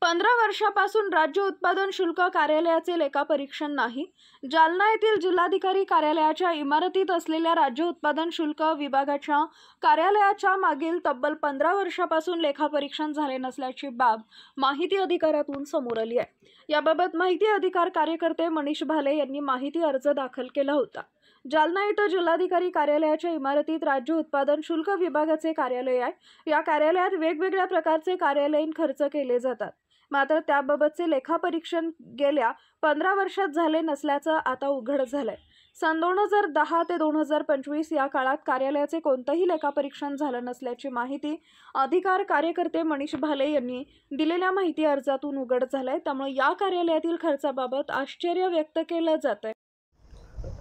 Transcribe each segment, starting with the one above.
15 वर्षापासून राज्य उत्पादन शुल्क कार्यालयाचे लेखापरीक्षण नाही। जालना येथील जिल्हाधिकारी कार्यालयाच्या इमारतीत असलेल्या राज्य उत्पादन शुल्क विभागाच्या कार्यालयाच्या मागील तब्बल 15 वर्षापासून लेखापरीक्षण झाले नसल्याची बाब माहिती अधिकारातून समोर आली आहे। याबाबत माहिती अधिकार कार्यकर्ते मनीष भाले यांनी माहिती अर्ज दाखल केला होता। जालना येथे जिल्हाधिकारी कार्यालयाच्या इमारतीत राज्य उत्पादन शुल्क विभागाचे कार्यालय आहे। या कार्यालयात वेगवेगळ्या प्रकारचे कार्यालयीन खर्च केले जातात, मात्र त्याबाबतचे लेखापरीक्षण गेल्या 15 वर्षात झाले नसल्याचं आता उघड झालंय। सन 2010 ते 2025 या काळात कार्यालयाचे कोणतेही लेखापरीक्षण झालं नसल्याची माहिती अधिकार कार्यकर्ते मनीष भाले यांनी दिलेल्या माहिती अर्जातून उघड झालंय। त्यामुळे या कार्यालयातील खर्चाबाबत आश्चर्य व्यक्त केलं जातंय।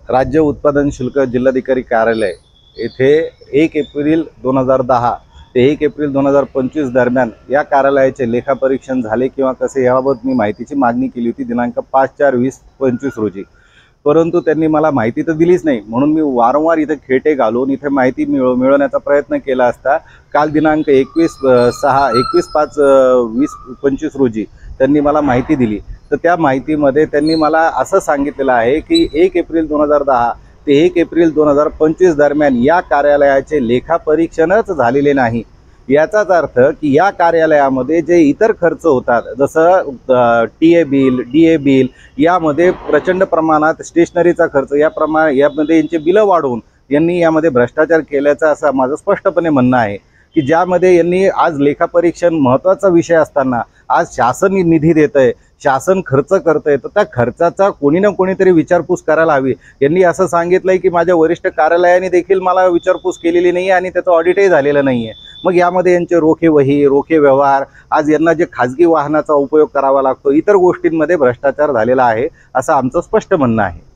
राज्य उत्पादन शुल्क जिल्हाधिकारी कार्यालय येथे 1 एप्रिल 2010 ते 1 एप्रिल 2025 दरम्यान या कार्यालयाचे लेखापरीक्षण झाले किंवा कसे याबाबत मी माहितीची मागणी केली होती दिनांक 5/4/2025 रोजी। परंतु त्यांनी मला माहिती तर दिलीच नाही, म्हणून मी वारंवार इथे खेटे घालून इथे माहिती मिळवण्याचा प्रयत्न केला असता काल दिनांक 21/5/2025 रोजी त्यांनी मला माहिती दिली। तर त्या माहितीमध्ये त्यांनी मला असं सांगितलेलं आहे की 1 एप्रिल 2010 ते 1 एप्रिल 2025 दरम्यान या कार्यालयाचे लेखापरीक्षणच झालेले नाही। याचाच अर्थ की या कार्यालयामध्ये जे इतर खर्च होतात, जसं टीए बिल, डीए बिल, यामध्ये प्रचंड प्रमाणात स्टेशनरीचा खर्च यामध्ये यांचे बिलं वाढवून यांनी यामध्ये भ्रष्टाचार केल्याचं असं माझं स्पष्टपणे म्हणणं आहे की ज्यामध्ये यांनी आज लेखापरीक्षण महत्त्वाचा विषय असताना आज शासन निधी देतंय, शासन खर्च करतंय, तर त्या खर्चाचा कोणी ना कोणीतरी विचारपूस करायला हवी। यांनी असं सांगितलंय की माझ्या वरिष्ठ कार्यालयाने देखील मला विचारपूस केलेली नाही आणि त्याचं ऑडिटही झालेलं नाही आहे। मग यामध्ये यांचे रोखे वही, रोखे व्यवहार, आज यांना जे खाजगी वाहनाचा उपयोग करावा लागतो, इतर गोष्टींमध्ये भ्रष्टाचार झालेला आहे असं आमचं स्पष्ट म्हणणं आहे।